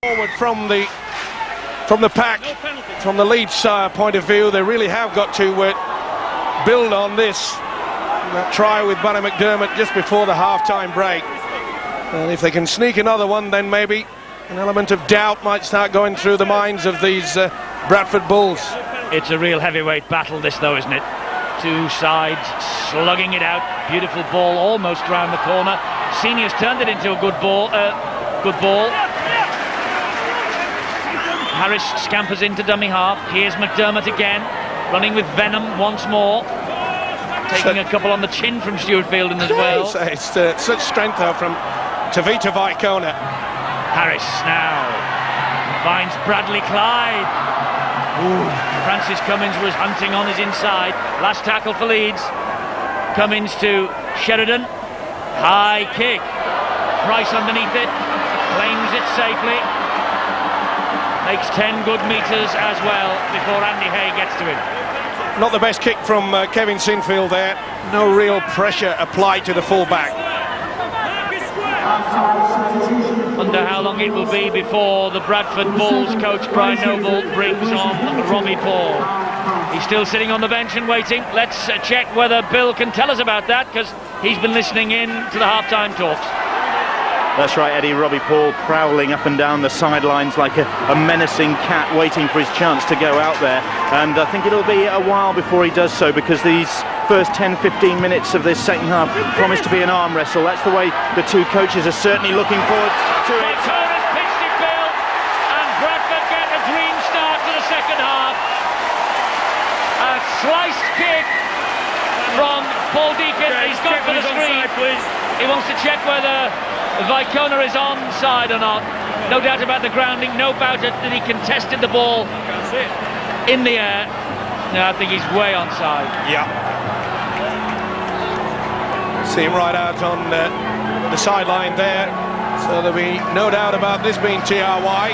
Forward from the pack, from the Leeds point of view, they really have got to build on this. That try with Barry McDermott just before the half-time break. And if they can sneak another one, then maybe an element of doubt might start going through the minds of these Bradford Bulls. It's a real heavyweight battle, this, though, isn't it? Two sides slugging it out. Beautiful ball almost round the corner. Seniors turned it into a good ball. Harris scampers into dummy half. Here's McDermott again, running with venom once more. Taking a couple on the chin from Stuart Fielding as well. It's such strength though from Tavita Vaikona. Harris now finds Bradley Clyde. Ooh. Francis Cummins was hunting on his inside. Last tackle for Leeds. Cummins to Sheridan. High kick. Price underneath it. Claims it safely. Makes 10 good metres as well before Andy Hay gets to him. Not the best kick from Kevin Sinfield there. No real pressure applied to the full-back. Wonder how long it will be before the Bradford Bulls coach Brian Noble brings on Robbie Paul. He's still sitting on the bench and waiting. Let's check whether Bill can tell us about that, because he's been listening in to the half-time talks. That's right, Eddie. Robbie Paul prowling up and down the sidelines like a menacing cat waiting for his chance to go out there. And I think it'll be a while before he does so, because these first 10-15 minutes of this second half promise to be an arm wrestle. That's the way the two coaches are certainly looking forward to it. Vaikona's pitched it, Bill, and Bradford get a dream start to the second half. A sliced kick from Paul Deacon. He's gone for the screen. He wants to check whether Vaikona is onside or not. No doubt about the grounding, no doubt that he contested the ball in the air. No, I think he's way onside. Yeah. See him right out on the sideline there. So there'll be no doubt about this being TRY.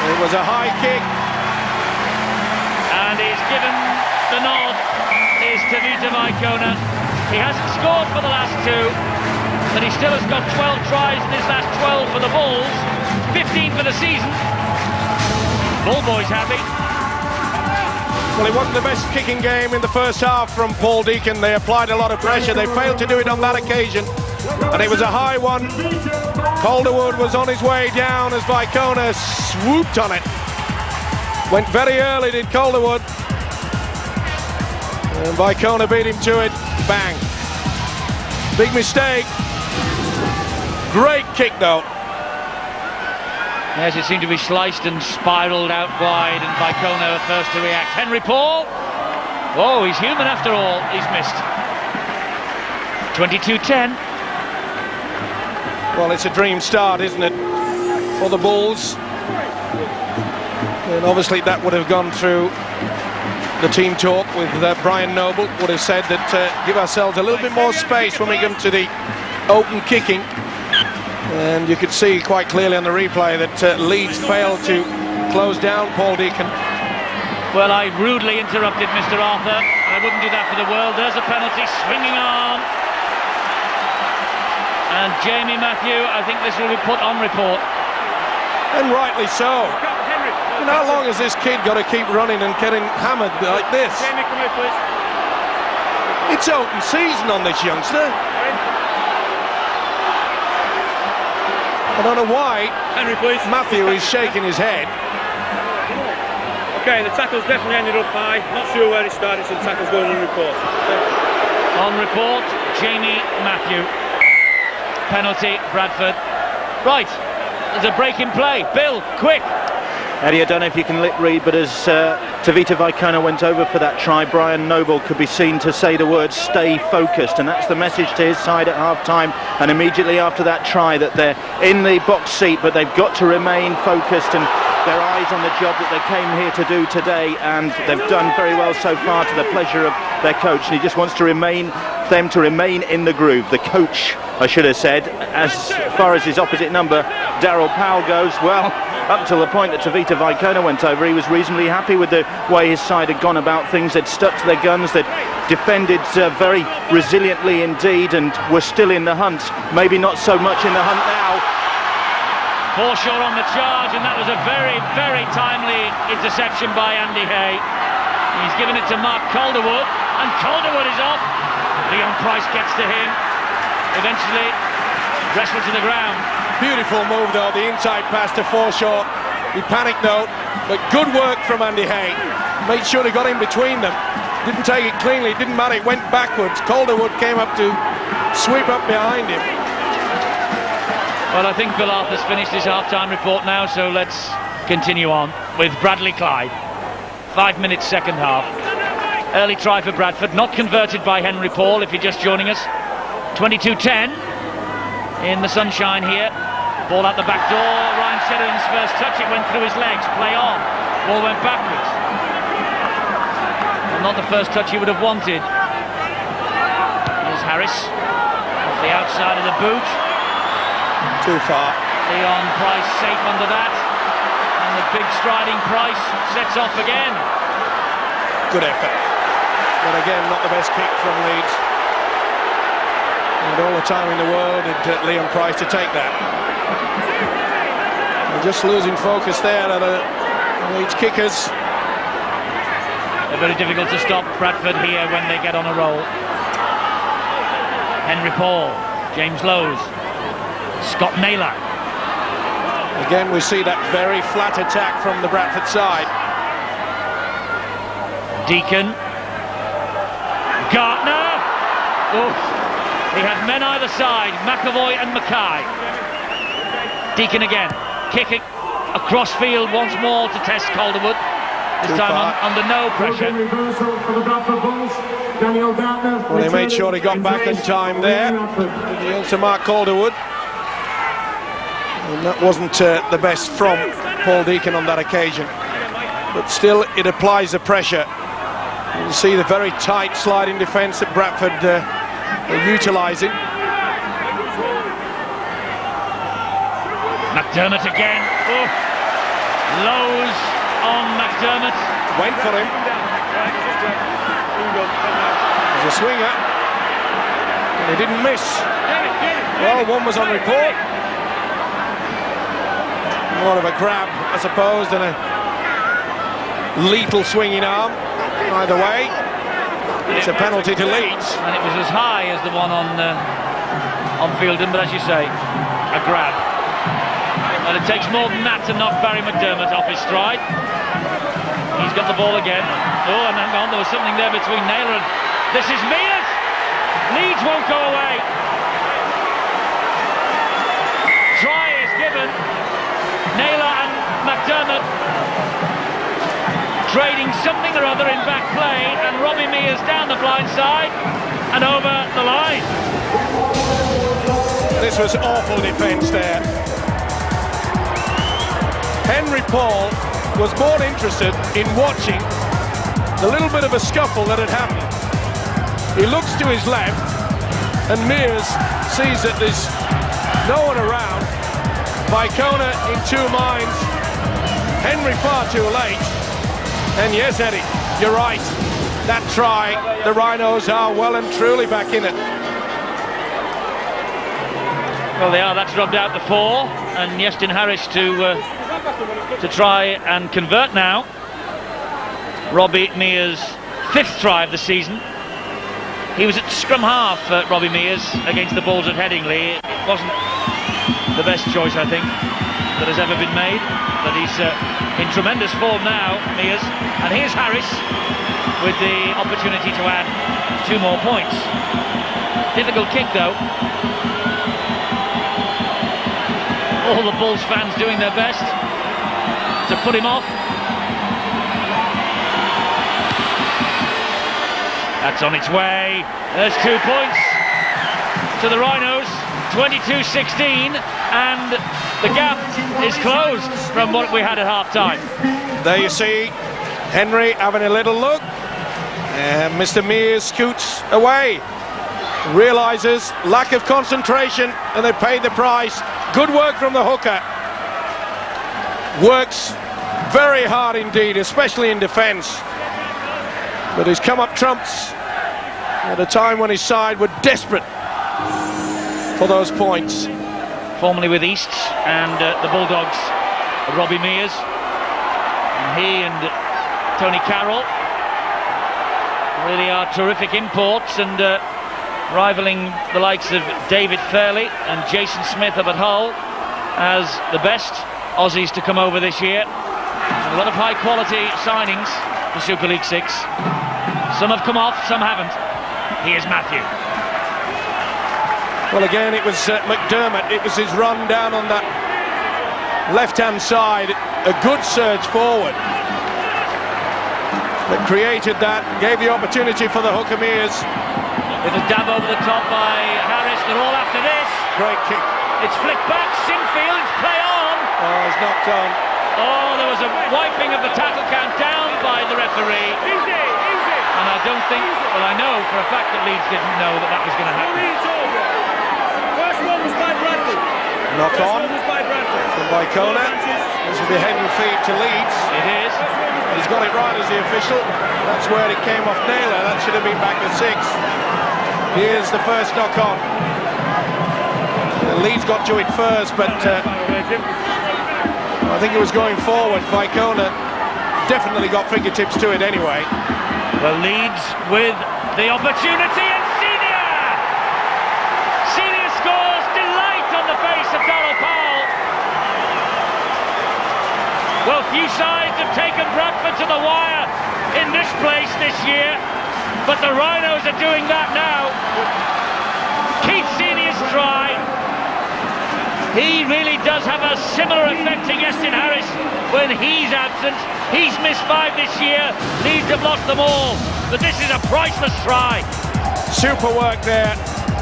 It was a high kick. And he's given the nod. Is Tavita Vaikona. He hasn't scored for the last two, but he still has got 12 tries in his last 12 for the Bulls, 15 for the season. Bull boys happy. Well, it wasn't the best kicking game in the first half from Paul Deacon. They applied a lot of pressure. They failed to do it on that occasion, and it was a high one. Calderwood was on his way down as Vaikona swooped on it. Went very early, did Calderwood. And Vaikona beat him to it. Bang. Big mistake. Great kick though. Yes, it seemed to be sliced and spiralled out wide, and Vaikona first to react. Henry Paul. Oh, he's human after all. He's missed. 22-10. Well, it's a dream start, isn't it, for the Bulls? And obviously that would have gone through the team talk with Brian Noble. Would have said that give ourselves a little bit more space when we come to the open kicking. And you could see quite clearly on the replay that Leeds failed to close down Paul Deacon. Well, I rudely interrupted Mr. Arthur. I wouldn't do that for the world. There's a penalty, swinging arm. And Jamie Matthew, I think this will be put on report. And rightly so. And how long has this kid got to keep running and getting hammered like this? Jamie, come here, please. It's open season on this youngster. I don't know why Henry, please. Matthew is shaking his head. Okay, the tackle's definitely ended up high. Not sure where it started, so the tackle's going on report. On report, Jamie Matthew. Penalty, Bradford. Right, there's a break in play. Bill, quick. Eddie, I don't know if you can lip read, but as Tavita Vaikona went over for that try, Brian Noble could be seen to say the word "stay focused," and that's the message to his side at half-time. And immediately after that try, that they're in the box seat, but they've got to remain focused and their eyes on the job that they came here to do today, and they've done very well so far to the pleasure of their coach. And he just wants to remain in the groove. The coach, I should have said, as far as his opposite number, Daryl Powell, goes, well, up till the point that Tavita Vaikona went over, he was reasonably happy with the way his side had gone about things. They'd stuck to their guns, they'd defended very resiliently indeed, and were still in the hunt. Maybe not so much in the hunt now. Forshaw on the charge, and that was a very, very timely interception by Andy Hay. He's given it to Mark Calderwood, and Calderwood is off. Leon Price gets to him. Eventually, wrestled to the ground. Beautiful move though, the inside pass to Forshaw. He panicked though, but good work from Andy Hay. Made sure he got in between them. Didn't take it cleanly, it didn't matter, it went backwards. Calderwood came up to sweep up behind him. Well, I think Bill Arthur's finished his half-time report now, so let's continue on with Bradley Clyde. 5 minutes, second half. Early try for Bradford, not converted by Henry Paul, if you're just joining us. 22-10 in the sunshine here. Ball out the back door. Ryan Shedden's first touch, it went through his legs. Play on. Ball went backwards. Well, not the first touch he would have wanted. Here's Harris off the outside of the boot. Too far. Leon Price safe under that. And the big striding Price sets off again. Good effort. But again, not the best kick from Leeds. And all the time in the world did Leon Price to take that. They're just losing focus there at the Leeds kickers. They're very difficult to stop Bradford here when they get on a roll. Henry Paul, James Lowes, Scott Naylor. Again, we see that very flat attack from the Bradford side. Deacon. Gartner. Oof. He had men either side, McAvoy and Mackay. Deacon again, kicking across field once more to test Calderwood. This time under no pressure. Well, they made sure he got back in time there. To Mark Calderwood. And that wasn't the best from Paul Deacon on that occasion. But still, it applies the pressure. You see the very tight sliding defence that Bradford are utilising. McDermott again. Oof. Lowes on McDermott. Went for him. There's a swinger. And he didn't miss. Well, one was on report. More of a grab, I suppose, than a lethal swinging arm. Either way, it's a penalty to Leeds. And it was as high as the one on Fielden, but as you say, a grab. And it takes more than that to knock Barry McDermott off his stride. He's got the ball again. Oh, and hang on, there was something there between Naylor and... This is Mears! Leeds won't go away. Try is given. Naylor and McDermott trading something or other in back play, and Robbie Mears down the blind side and over the line. This was awful defence there. Henry Paul was more interested in watching the little bit of a scuffle that had happened. He looks to his left, and Mears sees that there's no one around. Vicona in two minds. Henry far too late. And yes, Eddie, you're right. That try, the Rhinos are well and truly back in it. Well, they are. That's rubbed out the 4, and Iestyn Harris to try and convert now. Robbie Mears' 5th try of the season. He was at scrum half, Robbie Mears, against the Bulls at Headingley. It wasn't the best choice, I think, that has ever been made, but he's in tremendous form now, Mears. And here's Harris with the opportunity to add 2 more points. Difficult kick though. All the Bulls fans doing their best to put him off. That's on its way. There's 2 points to the Rhinos. 22-16, and the gap is closed from what we had at half-time. There you see Henry having a little look, and Mr. Mears scoots away, realises lack of concentration, and they paid the price. Good work from the hooker. Works very hard indeed, especially in defence, but he's come up trumps at a time when his side were desperate for those points. formerly with Easts, and the Bulldogs, Robbie Mears. And he and Tony Carroll really are terrific imports, and rivaling the likes of David Fairley and Jason Smith up at Hull as the best Aussies to come over this year. A lot of high quality signings for Super League 6. Some have come off, some haven't. Here's Matthew. Well, again, it was McDermott. It was his run down on that left-hand side. A good surge forward that created that, gave the opportunity for the Hooker-Mears. Little dab over the top by Harris. They're all after this. Great kick. It's flicked back. Sinfield, it's play on. Oh, he's knocked on. Oh, there was a wiping of the tackle count down by the referee. Easy, easy. And I don't think, well, I know for a fact that Leeds didn't know that that was going to happen. First one was by Bradford. Knock on First one was by Bradford. from Vicona. This will be head and feet to Leeds. It is. He's got it right as the official. That's where it came off Naylor. That should have been back to 6. Here's the first knock on. Leeds got to it first, but I think it was going forward. Vicona definitely got fingertips to it anyway. Well, Leeds with the opportunity, and Senior scores. Delight on the face of Donald Powell. Well, few sides have taken Bradford to the wire in this place this year, but the Rhinos are doing that now. Keith Senior's try. He really does have a similar effect to Iestyn Harris when he's absent. He's missed 5 this year. Leeds have lost them all, but this is a priceless try. Super work there.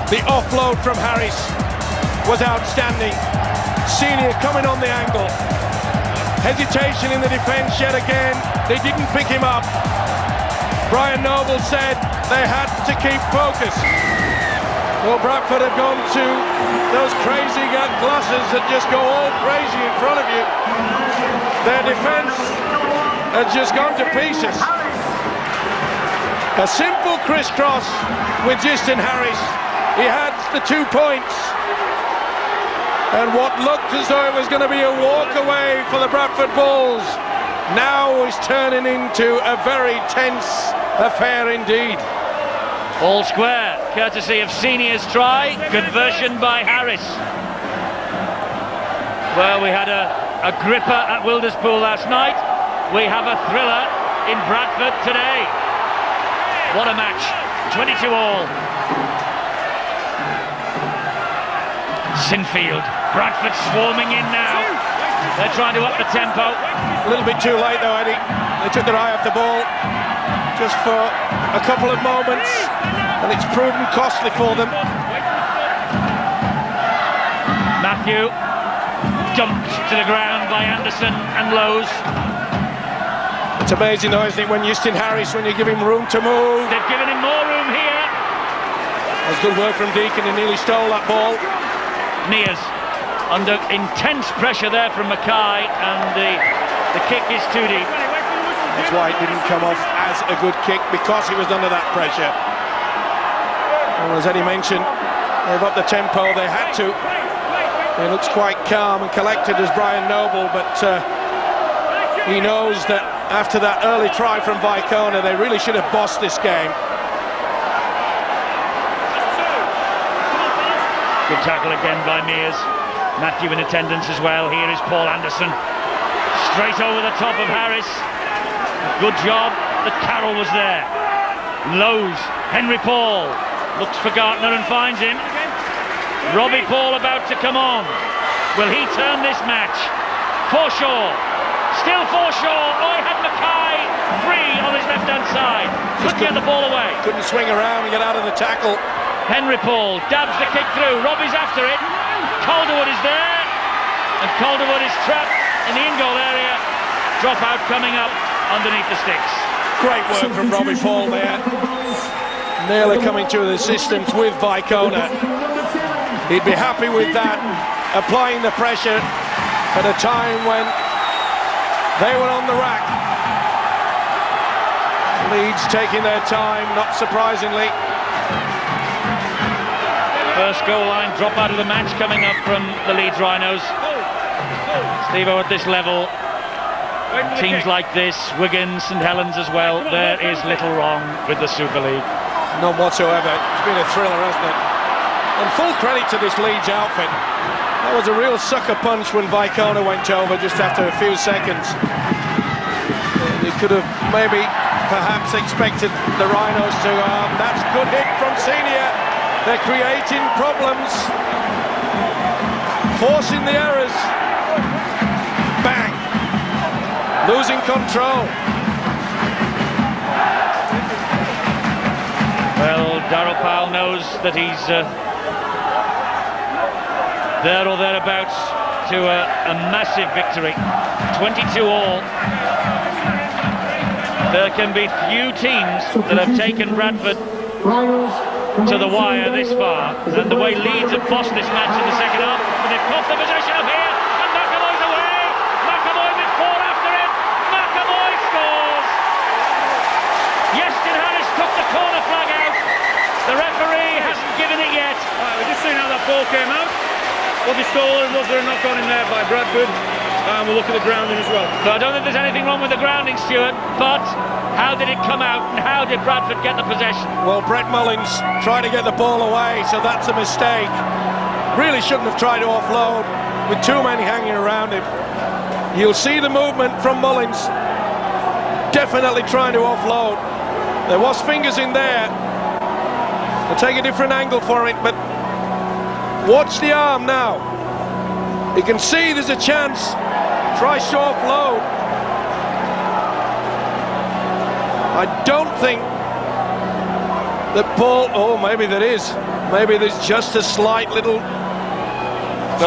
The offload from Harris was outstanding. Senior coming on the angle. Hesitation in the defence yet again. They didn't pick him up. Brian Noble said they had to keep focus. Well, Bradford have gone to those crazy glasses that just go all crazy in front of you. Their defence has just gone to pieces. A simple crisscross with Iestyn Harris. He had the 2 points. And what looked as though it was going to be a walk away for the Bradford Bulls now is turning into a very tense affair indeed. All square, courtesy of Senior's try, conversion by Harris. Well, we had a gripper at Wilderspool last night. We have a thriller in Bradford today. What a match, 22 all. Sinfield, Bradford swarming in now. They're trying to up the tempo. A little bit too late though, Eddie. They took their eye off the ball just for a couple of moments, and it's proven costly for them. Matthew dumped to the ground by Anderson and Lowe's. It's amazing though, isn't it, when Iestyn Harris, when you give him room to move. They've given him more room here. That was good work from Deacon, he nearly stole that ball. Mears under intense pressure there from Mackay, and the kick is too deep. That's why it didn't come off as a good kick, because he was under that pressure. Well, as Eddie mentioned, they've upped the tempo, they had to. He looks quite calm and collected as Brian Noble, but he knows that after that early try from Vicona, they really should have bossed this game. Good tackle again by Mears. Matthew in attendance as well. Here is Paul Anderson. Straight over the top of Harris. Good job that Carroll was there. Lowe's, Henry Paul looks for Gartner and finds him. Robbie Paul about to come on. Will he turn this match? Forshaw, still Forshaw. Oh, he had Mackay free on his left-hand side. Couldn't get the ball away. Couldn't swing around and get out of the tackle. Henry Paul dabs the kick through. Robbie's after it. Calderwood is there, and Calderwood is trapped in the in-goal area. Drop out coming up underneath the sticks. Great work from Robbie Paul there. Naylor coming to the assistance with Vicona. He'd be happy with that, applying the pressure at a time when they were on the rack. Leeds taking their time, not surprisingly. First goal line drop out of the match coming up from the Leeds Rhinos. Steve-O, at this level, teams like this, Wigan, St Helens as well, there is little wrong with the Super League. None whatsoever. It's been a thriller, hasn't it? And full credit to this Leeds outfit. That was a real sucker punch when Vicona went over just after a few seconds. You could have maybe perhaps expected the Rhinos to that's good hit from Senior. They're creating problems, forcing the errors. Bang! Losing control. Well, Darryl Powell knows that he's there or thereabouts to a massive victory. 22-all. There can be few teams that have taken Bradford to the wire this far, and the way Leeds have bossed this match in the second half, but they've caught the possession up here, and McAvoy's away. McAvoy with 4 after him. McAvoy scores. Yeston Harris took the corner flag out. The referee hasn't given it yet. Right, we've just seen how that ball came out. Was it stolen? Was there a knock on in there by Bradford? And we'll look at the grounding as well. So I don't think there's anything wrong with the grounding, Stuart, but how did it come out and how did Bradford get the possession? Well, Brett Mullins tried to get the ball away, so that's a mistake. Really shouldn't have tried to offload with too many hanging around him. You'll see the movement from Mullins, definitely trying to offload. There was fingers in there. I'll take a different angle for it, but watch the arm now. You can see there's a chance. Tries to offload. I don't think that Paul... Oh, maybe there is. Maybe there's just a slight little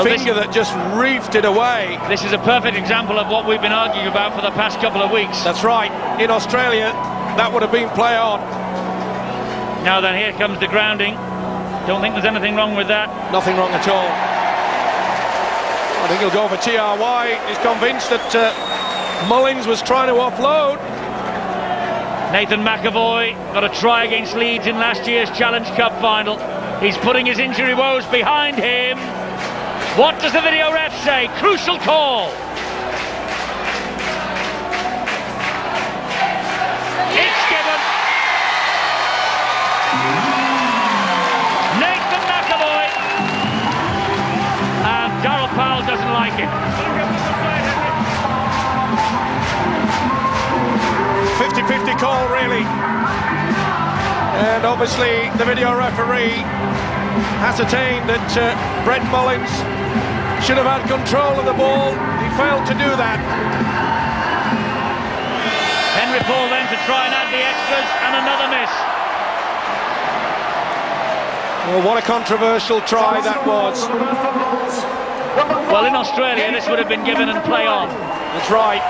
finger that just reefed it away. This is a perfect example of what we've been arguing about for the past couple of weeks. That's right. In Australia, that would have been play on. Now then, here comes the grounding. Don't think there's anything wrong with that. Nothing wrong at all. I think he'll go for TRY. He's convinced that Mullins was trying to offload. Nathan McAvoy got a try against Leeds in last year's Challenge Cup final. He's putting his injury woes behind him. What does the video ref say? Crucial call. It's given. Nathan McAvoy. And Darryl Powell doesn't like it. 50-50 call, really. And obviously the video referee ascertained that Brett Mullins should have had control of the ball. He failed to do that. Henry Paul then to try and add the extras, and another miss. Well, what a controversial try that was. Well, in Australia this would have been given and play on. That's right.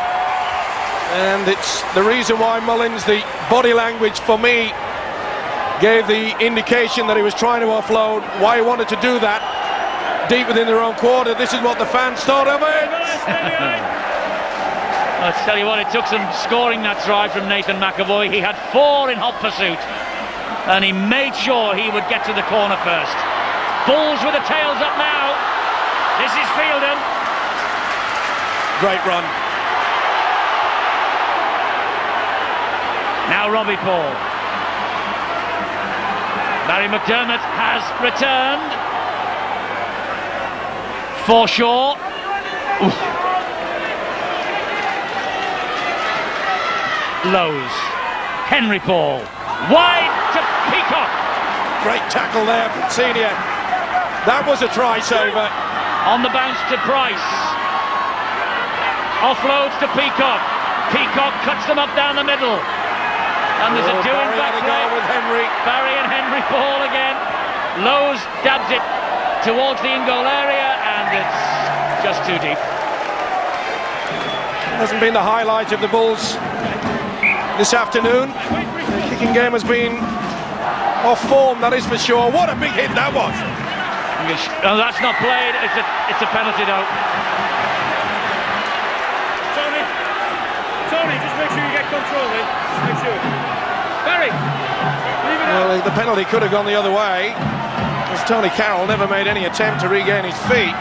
And it's the reason why Mullins, the body language for me, gave the indication that he was trying to offload, why he wanted to do that deep within their own quarter. This is what the fans thought of it. I'll tell you what, it took some scoring that try from Nathan McAvoy. He had 4 in hot pursuit, and he made sure he would get to the corner first. Bulls with the tails up now. This is Fielden. Great run. Now Robbie Paul. Barry McDermott has returned. Forshaw. Lowe's. Henry Paul. Wide to Peacock. Great tackle there from Senior. That was a try saver. On the bounce to Price. Offloads to Peacock. Peacock cuts them up down the middle. And there's a doing back goal with Henry. Barry and Henry Paul again. Lowe's dabs it towards the in-goal area, and it's just too deep. Hasn't been the highlight of the Bulls this afternoon. The kicking game has been off form, that is for sure. What a big hit that was. No, that's not played. It's a penalty though. Tony, just make sure you get control, eh? Just make sure. Barry, leave it out. Well, the penalty could have gone the other way. Because Tony Carroll never made any attempt to regain his feet.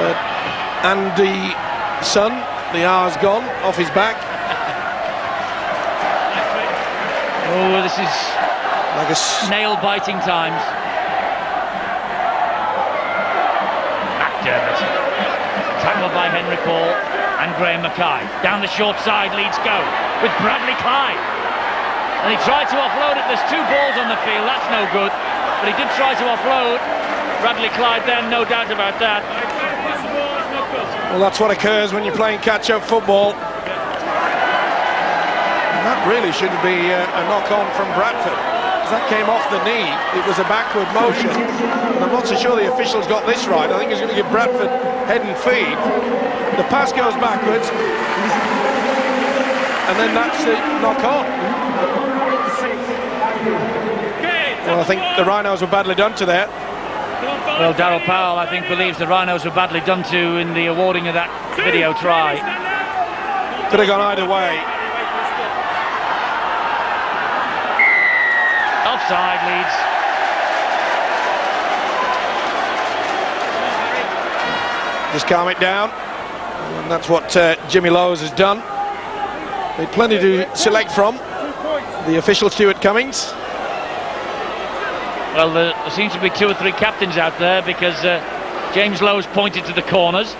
But Andy Son, the R's gone off his back. Oh, this is Like a nail-biting times. McDermott. Tackled by Henry Paul and Graham Mackay. Down the short side, Leeds go with Bradley Clyde. And he tried to offload it. There's 2 balls on the field. That's no good. But he did try to offload. Bradley Clyde then, no doubt about that. Well, that's what occurs when you're playing catch-up football. And that really shouldn't be a knock-on from Bradford. That came off the knee. It was a backward motion. And I'm not so sure the officials got this right. I think he's going to give Bradford head and feet. The pass goes backwards. And then that's the knock-on. Well, I think the Rhinos were badly done to there. Well, Darryl Powell, I think, believes the Rhinos were badly done to in the awarding of that video try. Could have gone either way. Offside, Leeds. Just calm it down. And that's what Jimmy Lowes has done. They'd plenty to select from. The official Stuart Cummings. Well, there seems to be 2 or 3 captains out there because James Lowes pointed to the corners.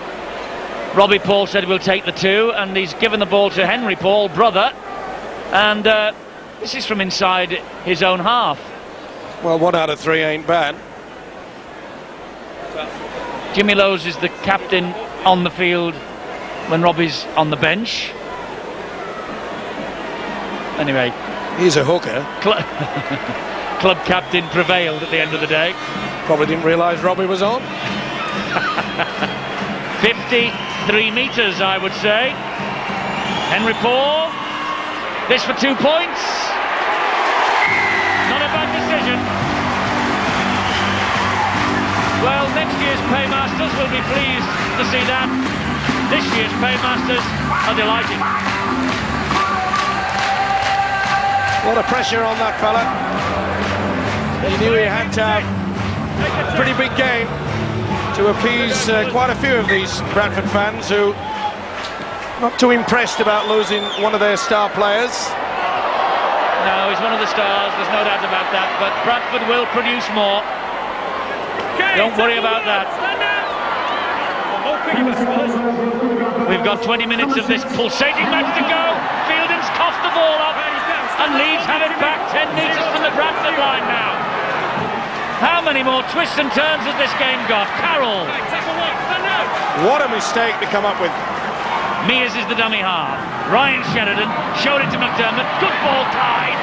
Robbie Paul said we'll take the 2, and he's given the ball to Henry Paul, brother. And this is from inside his own half. Well, 1 out of 3 ain't bad. Jimmy Lowes is the captain on the field when Robbie's on the bench. Anyway, he's a hooker. Club captain prevailed at the end of the day. Probably didn't realise Robbie was on. 53 metres, I would say. Henry Paul. This for 2 points. Not a bad decision. Well, next year's paymasters will be pleased to see that. This year's paymasters are delighted. A lot of pressure on that fella. He knew he had to have a pretty big game to appease quite a few of these Bradford fans who not too impressed about losing one of their star players. No, he's one of the stars, there's no doubt about that, but Bradford will produce more. Don't worry about that. We've got 20 minutes of this pulsating match to go. Fielding's coughed the ball up, and Leeds have it back 10 metres from the Bradford line now. How many more twists and turns has this game got? Carroll. What a mistake to come up with. Mears is the dummy half. Ryan Sheridan showed it to McDermott. Good ball, Clyde.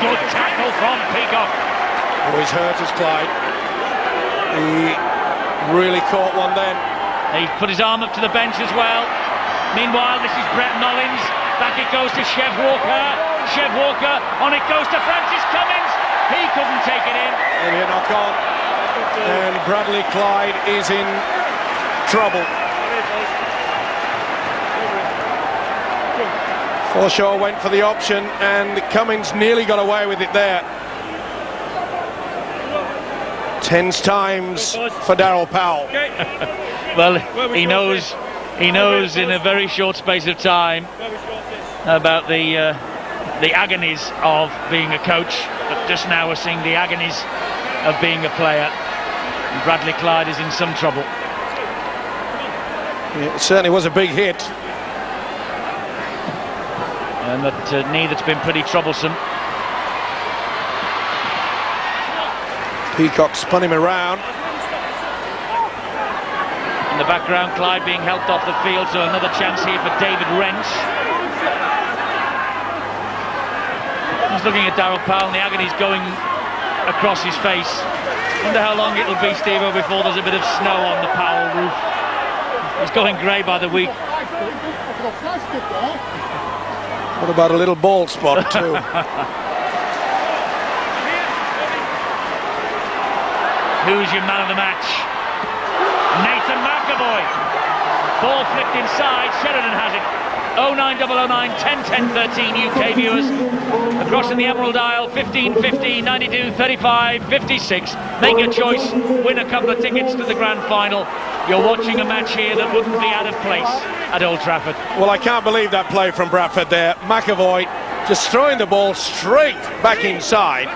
Good tackle from Peacock. Oh, he's hurt as Clyde. He really caught one then. He put his arm up to the bench as well. Meanwhile, this is Brett Mullins. Back it goes to Chev Walker. Chev Walker, on it goes to Francis Cummins. He couldn't take it in. Maybe a knock on. And Bradley Clyde is in trouble. Forshaw went for the option and Cummins nearly got away with it there. Tense times for Darryl Powell. Well, he knows in a very short space of time about the agonies of being a coach, but just now we're seeing the agonies of being a player. And Bradley Clyde is in some trouble. Yeah, it certainly was a big hit. And that knee that's been pretty troublesome. Peacock spun him around. In the background, Clyde being helped off the field, so another chance here for David Wrench. He's looking at Darryl Powell and the agony's going across his face. Wonder how long it'll be, Steve-o, before there's a bit of snow on the Powell roof. It's going grey by the week. What about a little bald spot too? Who's your man of the match? Nathan McAvoy. Ball flicked inside, Sheridan has it. 09009 10 10 13 UK viewers. Across in the Emerald Isle, 15 15 92 35 56. Make your choice, win a couple of tickets to the grand final. You're watching a match here that wouldn't be out of place at Old Trafford. Well, I can't believe that play from Bradford there. McAvoy just throwing the ball straight back inside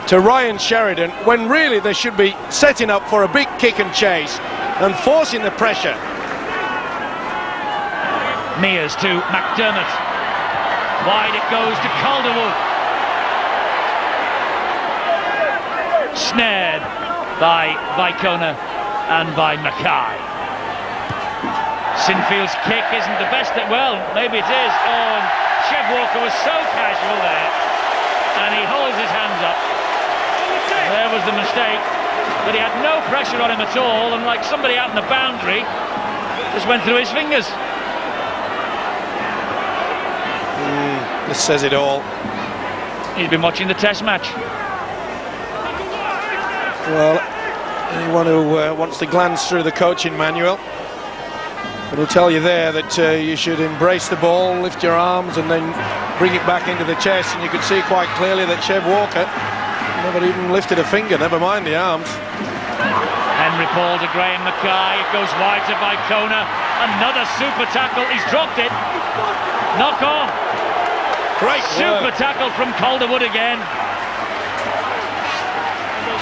to Ryan Sheridan, when really they should be setting up for a big kick and chase and forcing the pressure. Mears to McDermott. Wide it goes to Calderwood. Snared by Vicona and by Mackay. Sinfield's kick isn't the best that, well, maybe it is. Oh, and Chev Walker was so casual there, and he holds his hands up. There was the mistake, but he had no pressure on him at all, and like somebody out in the boundary, just went through his fingers. This says it all. He's been watching the test match. Well, anyone who wants to glance through the coaching manual, it'll tell you there that you should embrace the ball, lift your arms and then bring it back into the chest, and you could see quite clearly that Chev Walker never even lifted a finger, never mind the arms. Henry Paul to Graham Mackay. It goes wide to Vicona. Another super tackle. He's dropped it. Knock on. Great Super work. tackle from Calderwood again.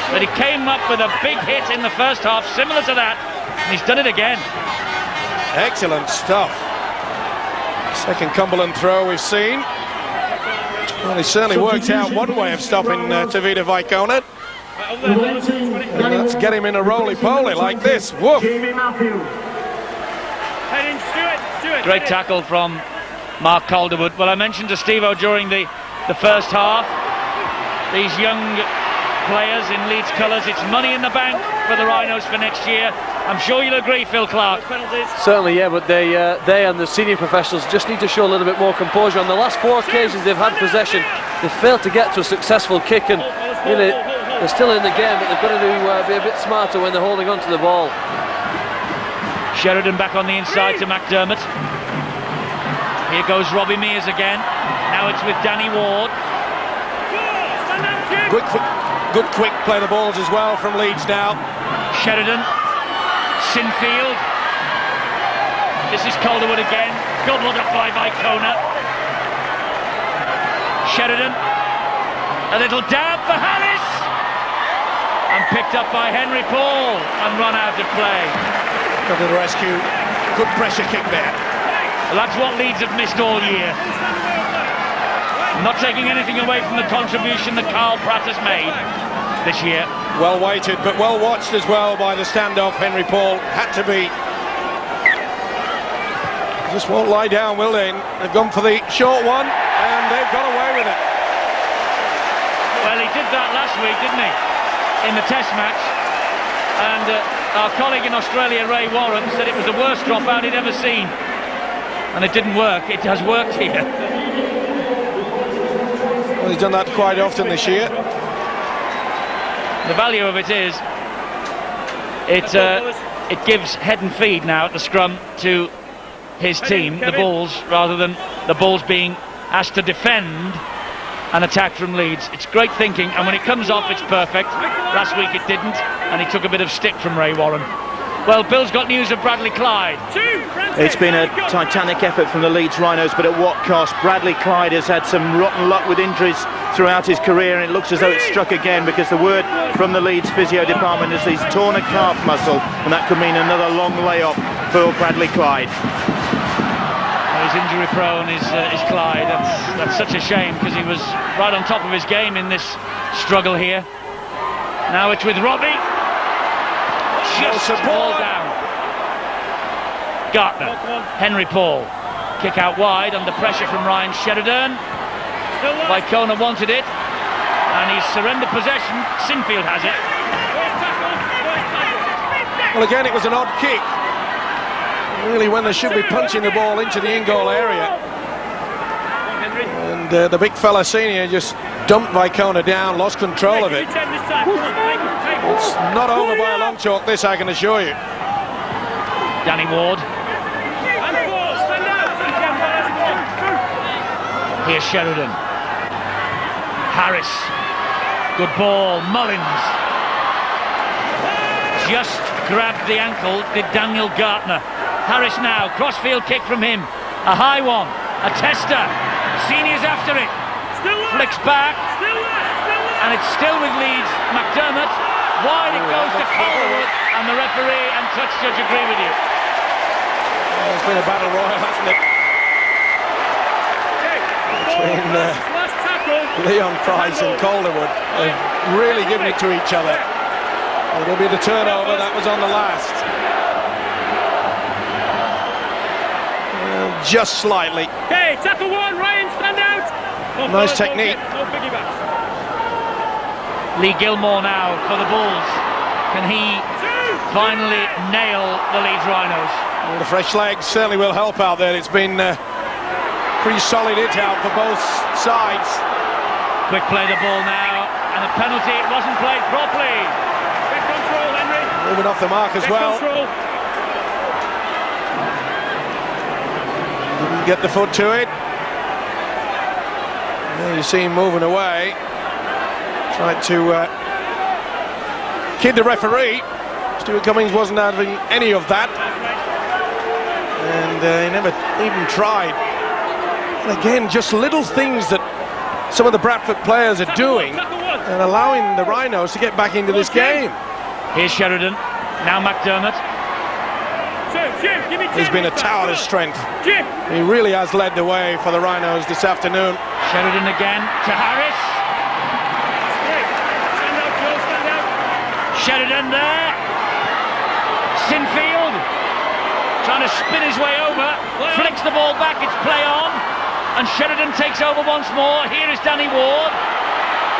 But he came up with a big hit in the first half, similar to that, and he's done it again. Excellent stuff. Second Cumberland throw we've seen. Well, he certainly worked out one way of stopping Tavita Vicona. And let's get him in a roly-poly like this. Woof. Great tackle from Mark Calderwood. Well, I mentioned to Steve-O during the first half, these young players in Leeds colours, it's money in the bank for the Rhinos for next year. I'm sure you'll agree, Phil Clark. Certainly, yeah, but they and the senior professionals just need to show a little bit more composure. On the last 4 occasions they've had possession, they've failed to get to a successful kick, and you know, they're still in the game, but they've got to be a bit smarter when they're holding on to the ball. Sheridan back on the inside to McDermott. Here goes Robbie Mears again. Now it's with Danny Ward. Good quick play the balls as well from Leeds now. Sheridan. Sinfield. This is Calderwood again. Gobbled up by Vicona. Sheridan. A little dab for Harris. And picked up by Henry Paul and run out of play. Got to the rescue. Good pressure kick there. Well, that's what Leeds have missed all year. Not taking anything away from the contribution that Carl Pratt has made this year. Well weighted, but well watched as well by the standoff. Henry Paul had to be. Just won't lie down, will they? They've gone for the short one, and they've got away with it. Well, he did that last week, didn't he? In the test match. And our colleague in Australia, Ray Warren, said it was the worst dropout he'd ever seen. And it didn't work. It has worked here. Well, he's done that quite often this year. The value of it is it gives head and feed now at the scrum to his team, the Bulls, rather than the Bulls being asked to defend an attack from Leeds. It's great thinking, and when it comes off it's perfect. Last week it didn't, and he took a bit of stick from Ray Warren. Well, Bill's got news of Bradley Clyde. It's been a titanic effort from the Leeds Rhinos, but at what cost? Bradley Clyde has had some rotten luck with injuries throughout his career, and it looks as though it's struck again, because the word from the Leeds physio department is he's torn a calf muscle, and that could mean another long layoff for Bradley Clyde. Well, he's injury prone, is Clyde. That's such a shame, because he was right on top of his game in this struggle here. Now it's with Robbie. Just all down. Gartner. Henry Paul. Kick out wide under pressure from Ryan Sheridan. Vicona wanted it, and he's surrendered possession. Sinfield has it. Well, again, it was an odd kick. Really, when they should be punching the ball into the in-goal area. And the big fella senior just dumped Vicona down, lost control of it. It's not over by a long chalk, this I can assure you. Danny Ward. Here's Sheridan. Harris. Good ball. Mullins. Just grabbed the ankle, did Daniel Gartner. Harris now, crossfield kick from him. A high one. A tester. Senior's after it. Flicks back. And it's still with Leeds. McDermott. Wide it goes to Calderwood. And the referee and touch judge agree with you. It's been a battle royal, hasn't it? Between Leon Price and Calderwood. They've really given it to each other. It'll be the turnover that was on the last. Just slightly. Okay, tackle one, Ryan, stand out. Nice technique. No piggybacks. Lee Gilmore now for the Bulls. Can he finally nail the Leeds Rhinos? Well, the fresh legs certainly will help out there. It's been pretty solid hit out for both sides. Quick play the ball now, and a penalty. It wasn't played properly. Get control, Henry. Moving off the mark as well. Control. Didn't get the foot to it. There you see him moving away. Tried to kid the referee. Stuart Cummings wasn't having any of that. And he never even tried. And again, just little things that some of the Bradford players are doing and allowing the Rhinos to get back into this game. Here's Sheridan. Now McDermott. He's been a tower of strength. He really has led the way for the Rhinos this afternoon. Sheridan again to Harris. Stand out, Joe, stand out. Sheridan there. Sinfield trying to spin his way over. Flicks the ball back. It's play on. And Sheridan takes over once more. Here is Danny Ward.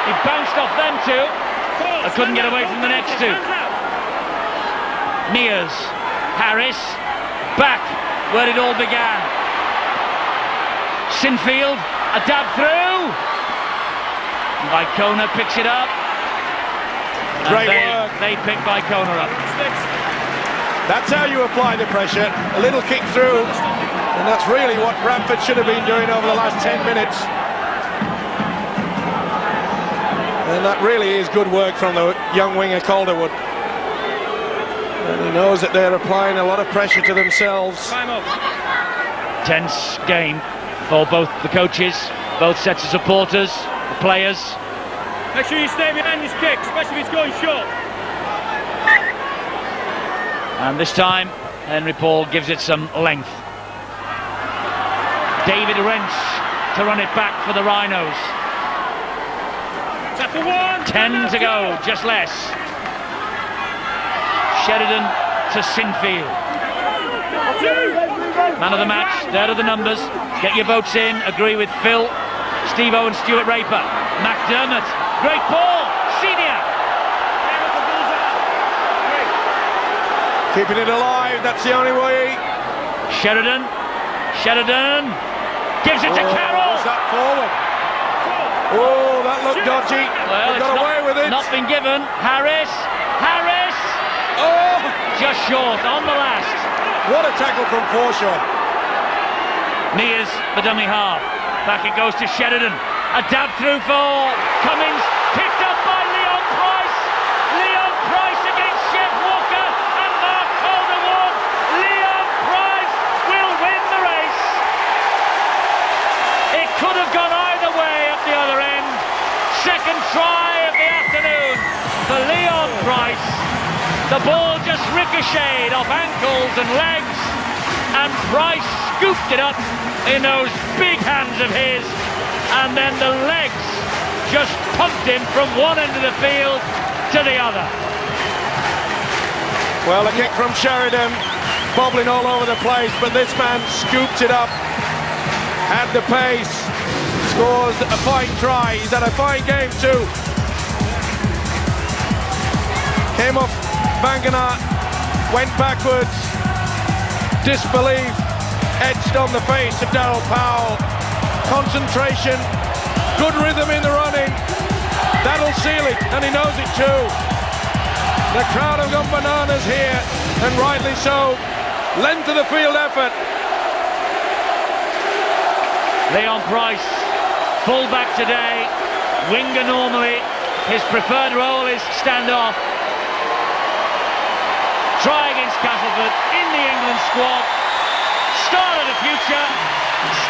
He bounced off them two. I couldn't get away from the next two. Mears. Harris. Back where it all began. Sinfield. A dab through. Vicona picks it up. Great work. They pick Vicona up. That's how you apply the pressure. A little kick through. And that's really what Bradford should have been doing over the last 10 minutes. And that really is good work from the young winger Calderwood. And he knows that they're applying a lot of pressure to themselves. Tense game for both the coaches, both sets of supporters, the players. Make sure you stay behind this kick, especially if it's going short. And this time, Henry Paul gives it some length. David Wrench to run it back for the Rhinos. Tackle one. 10 to go, just less. Sheridan to Sinfield. Man of the match, there are the numbers. Get your votes in, agree with Phil, Steve-O and Stuart Raper. McDermott, great ball, Senior. Keeping it alive, that's the only way. Sheridan gives it to Carroll. Was that forward? Oh, that looked dodgy. Well, They got away with it. Not been given. Harris. Oh, Just short on the last. what a tackle from Forshaw. Mears, the dummy half. Back it goes to Sheridan. A dab through for Cummings. Picked up by Leon Price. Leon Price against Chef Walker and Mark Calderwood. Leon Price will win the race. It could have gone either way at the other end. Second try of the afternoon for Leon Price. The ball just ricocheted off ankles and legs, and Price scooped it up in those big hands of his, and then the legs just pumped him from one end of the field to the other. Well, a kick from Sheridan, bobbling all over the place, but this man scooped it up, had the pace, scores a fine try. He's had a fine game too. Came off Banganat, went backwards, disbelief etched on the face of Darryl Powell. Concentration, good rhythm in the running, that'll seal it, and he knows it too. The crowd have gone bananas here, and rightly so. Length of the field effort. Leon Price Full-back today, winger normally. His preferred role is stand-off. Try against Castleford in the England squad. Star of the future,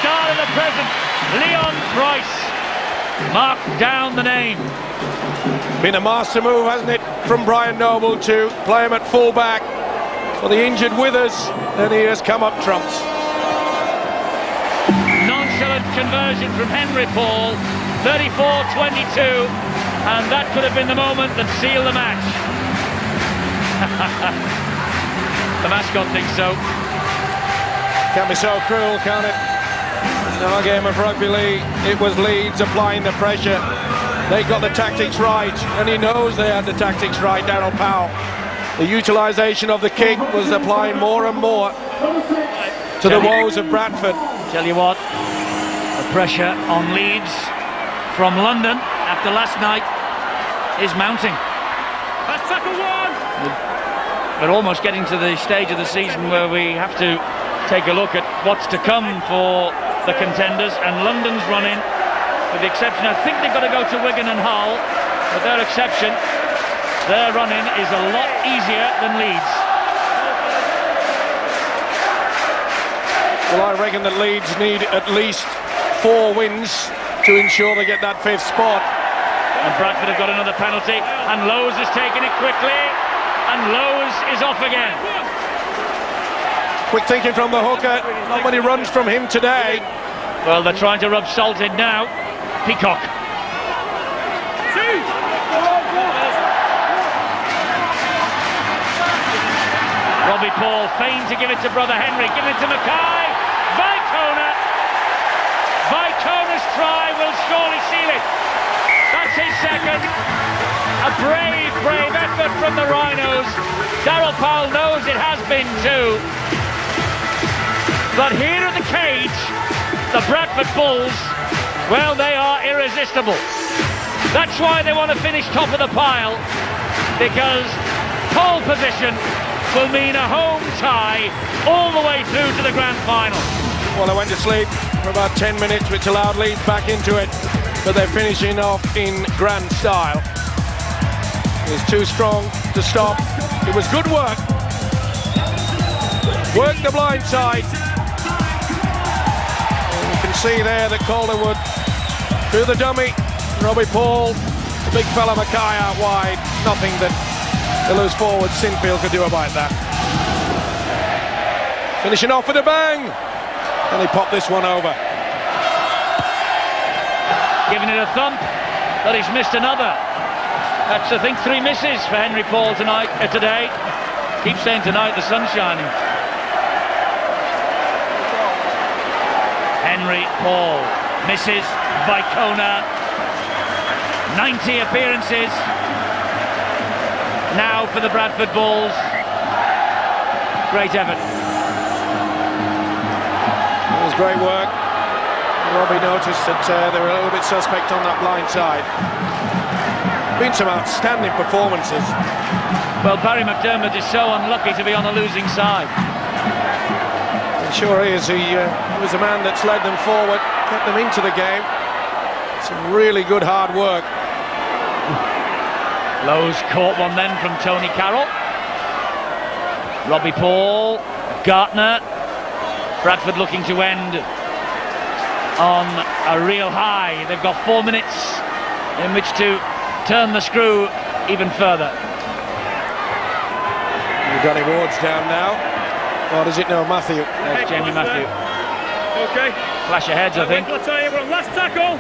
star of the present, Leon Price. Mark down the name. Been a master move, hasn't it, from Brian Noble to play him at full-back for the injured Withers, and he has come up trumps. Nonchalant conversion from Henry Paul, 34-22, and that could have been the moment that sealed the match. The mascot thinks so. Can be so cruel, can't it? In our game of rugby league, it was Leeds applying the pressure. They got the tactics right, and he knows they had the tactics right, Darryl Powell. The utilisation of the kick was applying more and more to the woes of Bradford. Tell you what, the pressure on Leeds from London after last night is mounting. That's tackle one. We're almost getting to the stage of the season where we have to take a look at what's to come for the contenders, and London's running, with the exception, I think they've got to go to Wigan and Hull, but their exception, their running is a lot easier than Leeds. Well, I reckon that Leeds need at least 4 wins to ensure they get that 5th spot. And Bradford have got another penalty, and Lowe's has taken it quickly, and Lowe's is off again. Quick thinking from the hooker, not many runs from him today. Well, they're trying to rub salt in now. Peacock. Robbie Paul fain to give it to brother Henry, give it to Mackay. Vicona's try will surely seal it. That's his second. A brave effort from the Rhinos. Darryl Powell knows it has been too. But here in the cage, the Bradford Bulls, well, they are irresistible. That's why they want to finish top of the pile, because pole position will mean a home tie all the way through to the grand final. Well, they went to sleep for about 10 minutes, which allowed Leeds back into it, but they're finishing off in grand style. It was too strong to stop. It was good work. Work the blind side. And you can see there that Calderwood through the dummy. Robbie Paul, the big fella Mackay out wide. Nothing that the loose forward Sinfield could do about that. Finishing off with a bang. And he popped this one over. Giving it a thump, but he's missed another. That's, I think, 3 misses for Henry Paul today. Keep saying tonight, the sun's shining. Henry Paul misses. Vicona, 90 appearances now for the Bradford Bulls. Great effort. It was great work. Robbie noticed that they were a little bit suspect on that blind side. Been some outstanding performances. Well, Barry McDermott is so unlucky to be on the losing side. It sure is. He was a man that's led them forward, kept them into the game. Some really good hard work. Lowe's caught one then from Tony Carroll. Robbie Paul, Gartner. Bradford looking to end on a real high. They've got 4 minutes in which to turn the screw even further. Danny Ward's down now. Or is it no, Matthew? There's Jamie Matthew. Okay. Flash of heads, I think. Let's try everyone. Last tackle.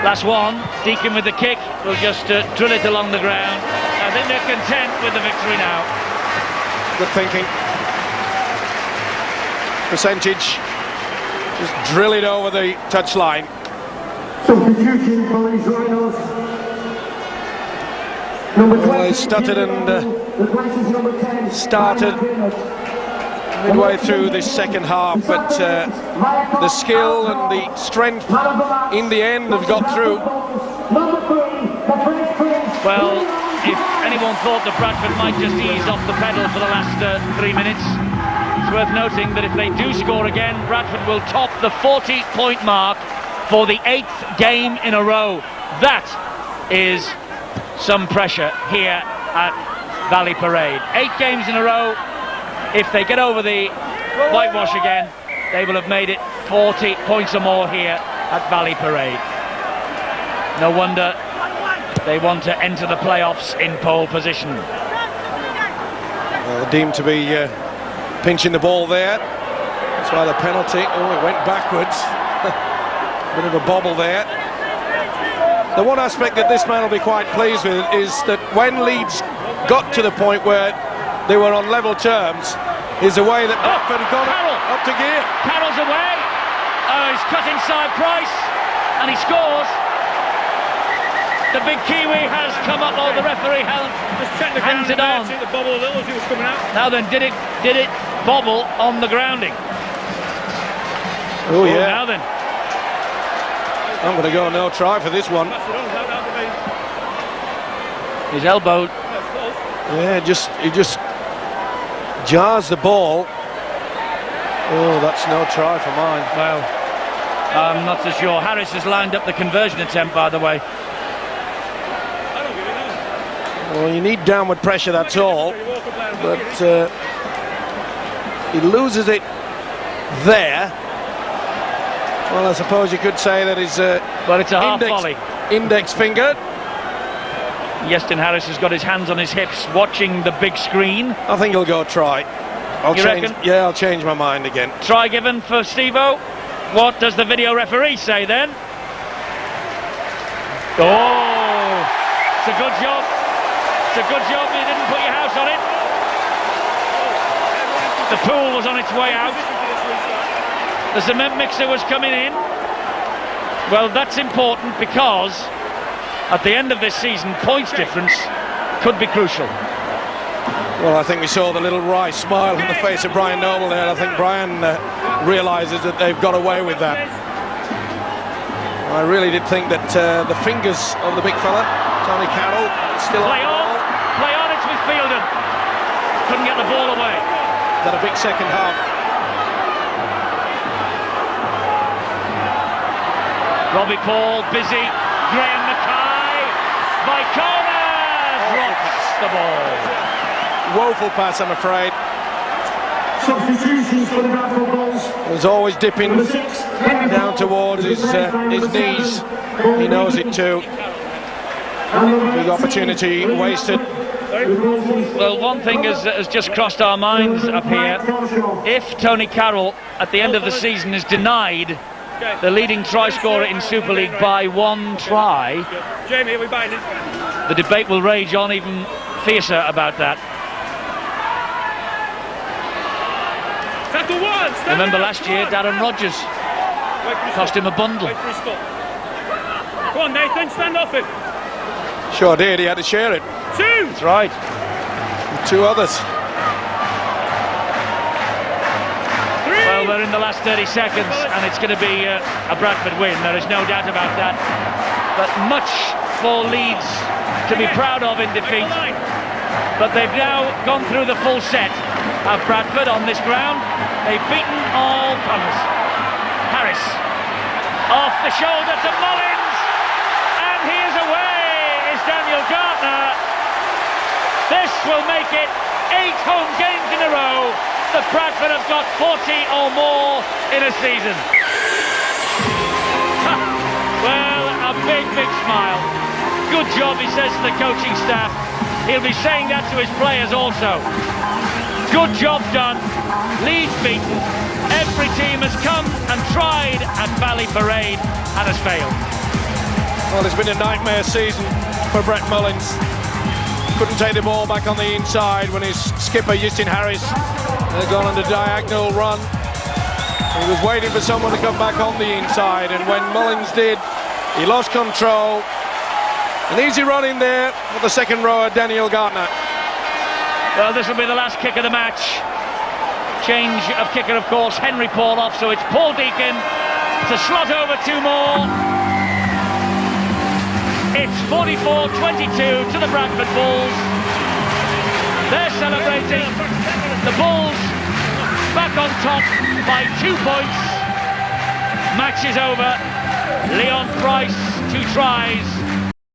Last one. Deacon with the kick. Will just drill it along the ground. I think they're content with the victory now. Good thinking. Percentage. Just drill it over the touchline. Substitution for Leeds Rhinos. Number 20, well, they stuttered and started midway through this second half, but the skill and the strength in the end have got through. Well, if anyone thought that Bradford might just ease off the pedal for the last 3 minutes, It's worth noting that if they do score again, Bradford will top the 40-point mark for the 8th game in a row. That is some pressure here at Valley Parade. 8 games in a row. If they get over the whitewash again, they will have made it 40 points or more here at Valley Parade. No wonder they want to enter the playoffs in pole position. Well, deemed to be pinching the ball there. That's why the penalty. Oh, it went backwards. Bit of a bobble there. The one aspect that this man will be quite pleased with is that when Leeds got to the point where they were on level terms, is the way that Bradford got up to gear. Carroll's away. He's cut inside Price, and he scores. The big Kiwi has come up. Oh, the referee hands it on. The bobble a little as he was coming out. Now then, did it bobble on the grounding? Oh yeah. Now then, I'm going to go no try for this one. his elbow. Yeah, he just jars the ball. Oh, that's no try for mine. Well, I'm not so sure. Harris has lined up the conversion attempt, by the way. Well, you need downward pressure, that's all. But he loses it there. Well, I suppose you could say that his well, it's a half volley. Index finger. Yeston Harris has got his hands on his hips, watching the big screen. I think he'll go try. You reckon? Yeah, I'll change my mind again. Try given for Steve-O. What does the video referee say then? Oh, it's a good job. It's a good job you didn't put your house on it. The pool was on its way out. The cement mixer was coming in. Well, that's important because at the end of this season, points difference could be crucial. Well, I think we saw the little wry smile on the face of Brian Noble there. I think Brian realises that they've got away with that. I really did think that the fingers of the big fella, Tony Carroll, still play on, it's with Fielden. Couldn't get the ball away. Got a big second half. Robbie Paul, busy. Graham Mackay. Vicona drops the ball. Woeful pass, I'm afraid. Substitutions for the Bradford Bulls. He's always dipping down towards his knees. He knows it too. Big opportunity wasted. Well, one thing has just crossed our minds up here. If Tony Carroll, at the end of the season, is denied the leading try scorer in Super League by 1 try, Jamie, are we buying it? the debate will rage on even fiercer about that. Remember last year, Darren Rodgers cost him a bundle. Come on, Nathan, stand off him. Sure did, he had to share it. 2! That's right. With 2 others. 3! Well, we're in the last 30 seconds and it's going to be a Bradford win, there is no doubt about that. But much for Leeds to be proud of in defeat. But they've now gone through the full set of Bradford on this ground. They've beaten all comers. Harris off the shoulder to Mullins, and he is away. Is Daniel Gardner. This will make it 8 home games in a row that Bradford have got 40 or more in a season. Well, a big smile. Good job, he says to the coaching staff. He'll be saying that to his players also. Good job done. Leeds beaten. Every team has come and tried at Valley Parade and has failed. Well, it's been a nightmare season for Brett Mullins. Couldn't take the ball back on the inside when his skipper, Yeston Harris, had gone on a diagonal run. He was waiting for someone to come back on the inside, and when Mullins did, he lost control. An easy run in there for the second rower, Daniel Gardner. Well, this will be the last kick of the match. Change of kicker, of course, Henry Paul off, so it's Paul Deacon to slot over 2 more. It's 44-22 to the Bradford Bulls. They're celebrating. The Bulls back on top by 2 points. Match is over. Leon Price, 2 tries.